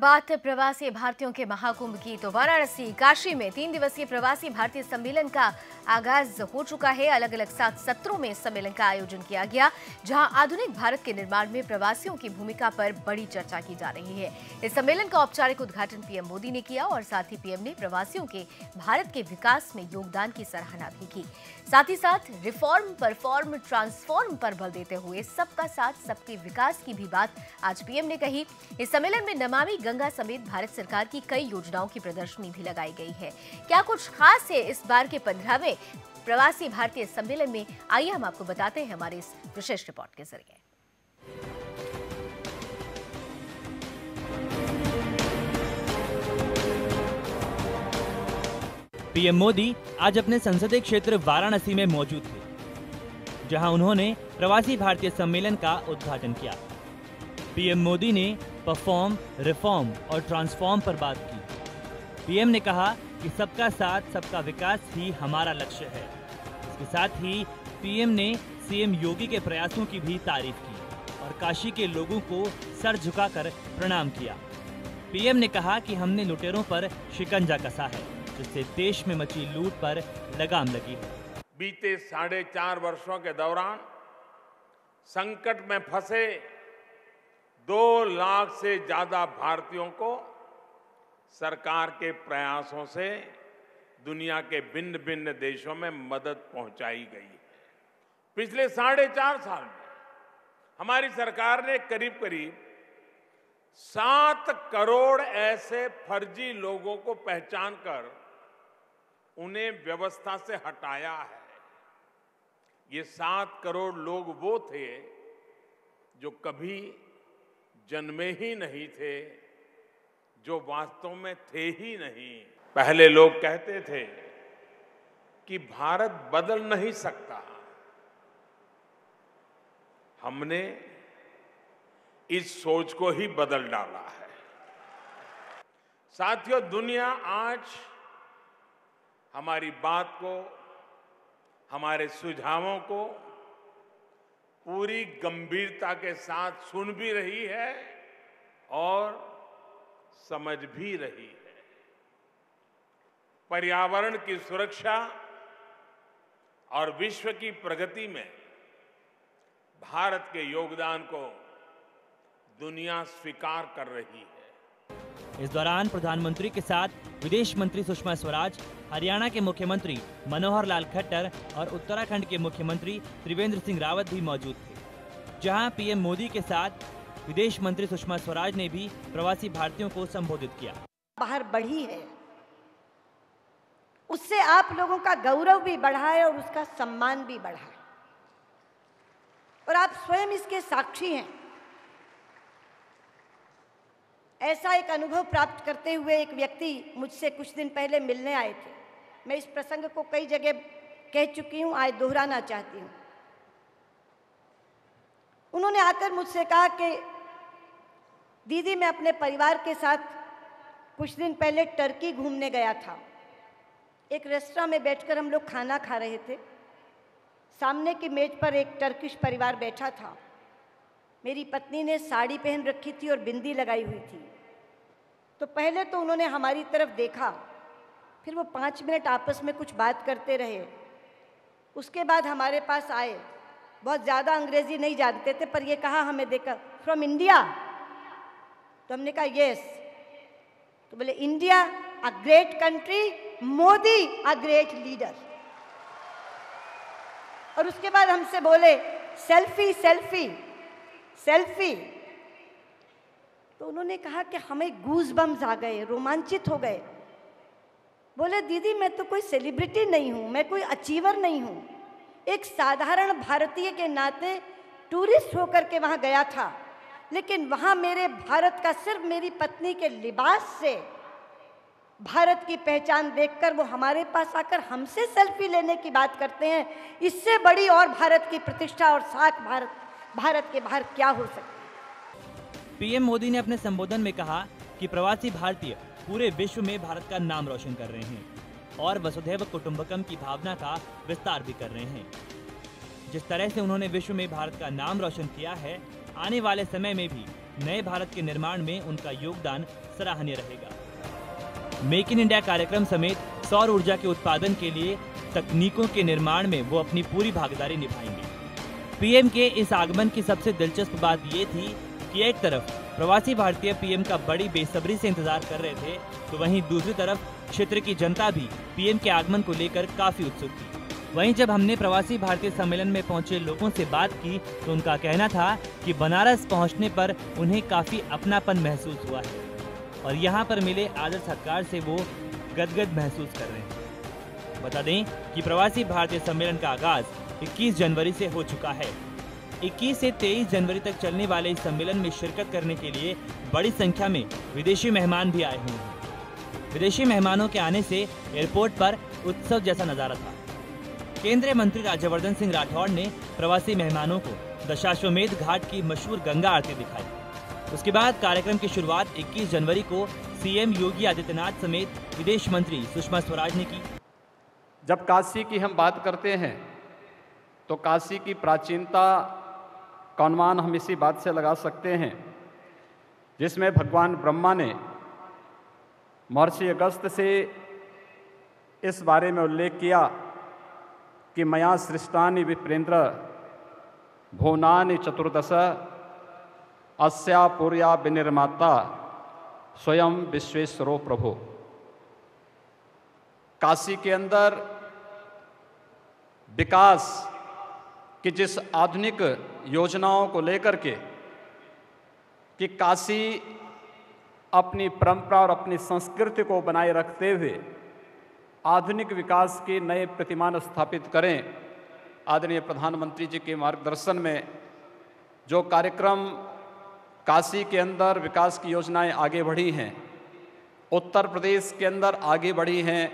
बात प्रवासी भारतीयों के महाकुंभ की, तो वाराणसी काशी में 3 दिवसीय प्रवासी भारतीय सम्मेलन का आगाज हो चुका है। अलग अलग 7 सत्रों में सम्मेलन का आयोजन किया गया, जहां आधुनिक भारत के निर्माण में प्रवासियों की भूमिका पर बड़ी चर्चा की जा रही है। इस सम्मेलन का औपचारिक उद्घाटन पीएम मोदी ने किया और साथ ही पीएम ने प्रवासियों के भारत के विकास में योगदान की सराहना भी की। साथ ही साथ रिफॉर्म, परफॉर्म, ट्रांसफॉर्म पर बल देते हुए सबका साथ, सबके विकास की भी बात आज पीएम ने कही। इस सम्मेलन में नमामि गंगा समेत भारत सरकार की कई योजनाओं की प्रदर्शनी भी लगाई गई है। क्या कुछ खास है इस बार के 15वें प्रवासी भारतीय सम्मेलन में, आइए हम आपको बताते हैं हमारे इस विशेष रिपोर्ट के जरिए। पीएम मोदी आज अपने संसदीय क्षेत्र वाराणसी में मौजूद थे, जहां उन्होंने प्रवासी भारतीय सम्मेलन का उद्घाटन किया। पीएम मोदी ने परफॉर्म, रिफॉर्म और ट्रांसफॉर्म पर बात की। पीएम ने कहा कि सबका साथ, सबका विकास ही हमारा लक्ष्य है। इसके साथ ही पीएम ने सीएम योगी के प्रयासों की भी तारीफ की और काशी के लोगों को सर झुकाकर प्रणाम किया। पीएम ने कहा कि हमने लुटेरों पर शिकंजा कसा है, जिससे देश में मची लूट पर लगाम लगी है। बीते 4.5 वर्षों के दौरान संकट में फंसे 2 लाख से ज्यादा भारतीयों को सरकार के प्रयासों से दुनिया के भिन्न भिन्न देशों में मदद पहुंचाई गई है। पिछले 4.5 साल में हमारी सरकार ने करीब करीब 7 करोड़ ऐसे फर्जी लोगों को पहचान कर उन्हें व्यवस्था से हटाया है। ये 7 करोड़ लोग वो थे जो कभी जन्मे ही नहीं थे, जो वास्तव में थे ही नहीं। पहले लोग कहते थे कि भारत बदल नहीं सकता। हमने इस सोच को ही बदल डाला है। साथियों, दुनिया आज हमारी बात को, हमारे सुझावों को पूरी गंभीरता के साथ सुन भी रही है और समझ भी रही है। पर्यावरण की सुरक्षा और विश्व की प्रगति में भारत के योगदान को दुनिया स्वीकार कर रही है। इस दौरान प्रधानमंत्री के साथ विदेश मंत्री सुषमा स्वराज, हरियाणा के मुख्यमंत्री मनोहर लाल खट्टर और उत्तराखंड के मुख्यमंत्री त्रिवेंद्र सिंह रावत भी मौजूद थे। जहां पीएम मोदी के साथ विदेश मंत्री सुषमा स्वराज ने भी प्रवासी भारतीयों को संबोधित किया। बाहर बढ़ी है, उससे आप लोगों का गौरव भी बढ़ा है और उसका सम्मान भी बढ़ा है, और आप स्वयं इसके साक्षी हैं। ऐसा एक अनुभव प्राप्त करते हुए एक व्यक्ति मुझसे कुछ दिन पहले मिलने आए थे। मैं इस प्रसंग को कई जगह कह चुकी हूं, आज दोहराना चाहती हूं। उन्होंने आकर मुझसे कहा कि दीदी, मैं अपने परिवार के साथ कुछ दिन पहले टर्की घूमने गया था। एक रेस्टोरेंट में बैठकर हम लोग खाना खा रहे थे। सामने की मेज पर एक टर्किश परिवार बैठा था। मेरी पत्नी ने साड़ी पहन रखी थी और बिंदी लगाई हुई थी। तो पहले तो उन्होंने हमारी तरफ देखा, फिर वो 5 मिनट आपस में कुछ बात करते रहे। उसके बाद हमारे पास आए। बहुत ज़्यादा अंग्रेजी नहीं जानते थे, पर ये कहा हमें देखा, फ्रॉम इंडिया? तो हमने कहा यस। तो बोले, India a great country, Modi a great leader. और उसके बाद हमसे बोले, सेल्फी सेल्फी सेल्फी। तो उन्होंने कहा कि हमें गूज बम्स आ गए, रोमांचित हो गए। बोले, दीदी, मैं तो कोई सेलिब्रिटी नहीं हूं, मैं कोई अचीवर नहीं हूं। एक साधारण भारतीय के नाते टूरिस्ट होकर के वहां गया था, लेकिन वहां मेरे भारत का, सिर्फ मेरी पत्नी के लिबास से भारत की पहचान देखकर वो हमारे पास आकर हमसे सेल्फी लेने की बात करते हैं। इससे बड़ी और भारत की प्रतिष्ठा और साख भारत के बाहर क्या हो सकती है। पीएम मोदी ने अपने संबोधन में कहा कि प्रवासी भारतीय पूरे विश्व में भारत का नाम रोशन कर रहे हैं और वसुधैव कुटुंबकम की भावना का विस्तार भी कर रहे हैं। जिस तरह से उन्होंने विश्व में भारत का नाम रोशन किया है, आने वाले समय में भी नए भारत के निर्माण में उनका योगदान सराहनीय रहेगा। मेक इन इंडिया कार्यक्रम समेत सौर ऊर्जा के उत्पादन के लिए तकनीकों के निर्माण में वो अपनी पूरी भागीदारी निभाएंगे। पीएम के इस आगमन की सबसे दिलचस्प बात ये थी कि एक तरफ प्रवासी भारतीय पीएम का बड़ी बेसब्री से इंतजार कर रहे थे, तो वहीं दूसरी तरफ क्षेत्र की जनता भी पीएम के आगमन को लेकर काफी उत्सुक थी। वहीं जब हमने प्रवासी भारतीय सम्मेलन में पहुंचे लोगों से बात की तो उनका कहना था कि बनारस पहुंचने पर उन्हें काफी अपनापन महसूस हुआ है और यहां पर मिले आदर सत्कार से वो गदगद महसूस कर रहे हैं। बता दें कि प्रवासी भारतीय सम्मेलन का आगाज 21 जनवरी से हो चुका है। 21 से 23 जनवरी तक चलने वाले इस सम्मेलन में शिरकत करने के लिए बड़ी संख्या में विदेशी मेहमान भी आए हुए हैं। विदेशी मेहमानों के आने से एयरपोर्ट पर उत्सव जैसा नजारा था। केंद्रीय मंत्री राज्यवर्धन सिंह राठौड़ ने प्रवासी मेहमानों को दशाश्वमेध घाट की मशहूर गंगा आरती दिखाई। उसके बाद कार्यक्रम की शुरुआत 21 जनवरी को सीएम योगी आदित्यनाथ समेत विदेश मंत्री सुषमा स्वराज ने की। जब काशी की हम बात करते हैं तो काशी की प्राचीनता का अनुमान हम इसी बात से लगा सकते हैं, जिसमें भगवान ब्रह्मा ने महर्षि अगस्त्य से इस बारे में उल्लेख किया कि मया सृष्टानि विप्रेन्द्र भुवनानि चतुर्दश अस्या पुर्या विनिर्माता स्वयं विश्वेश्वरो प्रभु। काशी के अंदर विकास की जिस आधुनिक योजनाओं को लेकर के कि काशी अपनी परंपरा और अपनी संस्कृति को बनाए रखते हुए आधुनिक विकास के नए प्रतिमान स्थापित करें, आदरणीय प्रधानमंत्री जी के मार्गदर्शन में जो कार्यक्रम काशी के अंदर विकास की योजनाएं आगे बढ़ी हैं, उत्तर प्रदेश के अंदर आगे बढ़ी हैं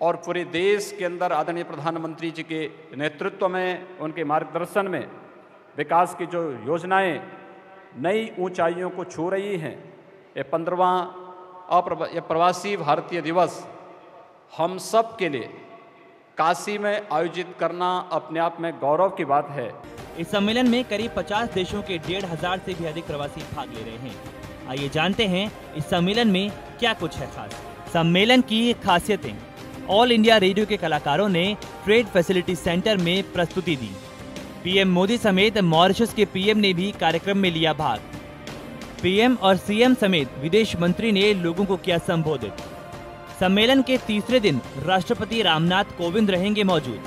और पूरे देश के अंदर आदरणीय प्रधानमंत्री जी के नेतृत्व में, उनके मार्गदर्शन में विकास की जो योजनाएं नई ऊंचाइयों को छू रही हैं, ये 15वां प्रवासी भारतीय दिवस हम सब के लिए काशी में आयोजित करना अपने आप में गौरव की बात है। इस सम्मेलन में करीब 50 देशों के 1500 से भी अधिक प्रवासी भाग ले रहे हैं। आइए जानते हैं इस सम्मेलन में क्या कुछ है खास। सम्मेलन की खासियतें। ऑल इंडिया रेडियो के कलाकारों ने ट्रेड फैसिलिटी सेंटर में प्रस्तुति दी। पीएम मोदी समेत मॉरिशस के पीएम ने भी कार्यक्रम में लिया भाग। पीएम और सीएम समेत विदेश मंत्री ने लोगों को किया संबोधित। सम्मेलन के तीसरे दिन राष्ट्रपति रामनाथ कोविंद रहेंगे मौजूद।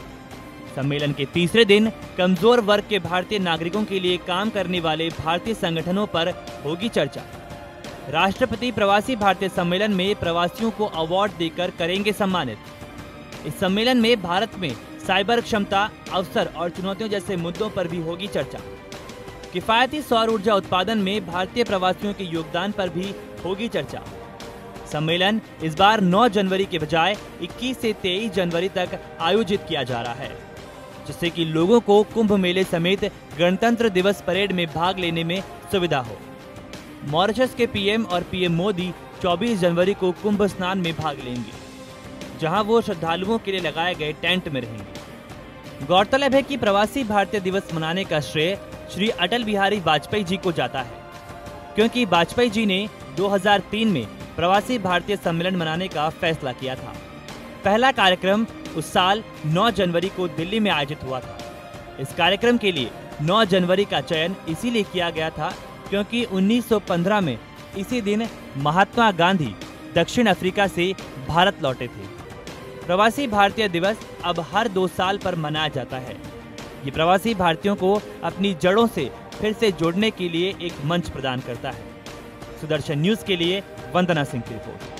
सम्मेलन के तीसरे दिन कमजोर वर्ग के भारतीय नागरिकों के लिए काम करने वाले भारतीय संगठनों पर होगी चर्चा। राष्ट्रपति प्रवासी भारतीय सम्मेलन में प्रवासियों को अवार्ड देकर करेंगे सम्मानित। इस सम्मेलन में भारत में साइबर क्षमता, अवसर और चुनौतियों जैसे मुद्दों पर भी होगी चर्चा। किफायती सौर ऊर्जा उत्पादन में भारतीय प्रवासियों के योगदान पर भी होगी चर्चा। सम्मेलन इस बार 9 जनवरी के बजाय 21 से 23 जनवरी तक आयोजित किया जा रहा है, जिससे कि लोगों को कुंभ मेले समेत गणतंत्र दिवस परेड में भाग लेने में सुविधा हो। मॉरिशस के पीएम और पीएम मोदी 24 जनवरी को कुंभ स्नान में भाग लेंगे, जहां वो श्रद्धालुओं के लिए लगाए गए टेंट में रहेंगे। गौरतलब है कि प्रवासी भारतीय दिवस मनाने का श्रेय श्री अटल बिहारी वाजपेयी जी को जाता है, क्योंकि वाजपेयी जी ने 2003 में प्रवासी भारतीय सम्मेलन मनाने का फैसला किया था। पहला कार्यक्रम उस साल 9 जनवरी को दिल्ली में आयोजित हुआ था। इस कार्यक्रम के लिए 9 जनवरी का चयन इसीलिए किया गया था क्योंकि 1915 में इसी दिन महात्मा गांधी दक्षिण अफ्रीका से भारत लौटे थे। प्रवासी भारतीय दिवस अब हर 2 साल पर मनाया जाता है। ये प्रवासी भारतीयों को अपनी जड़ों से फिर से जोड़ने के लिए एक मंच प्रदान करता है। सुदर्शन न्यूज के लिए वंदना सिंह की रिपोर्ट।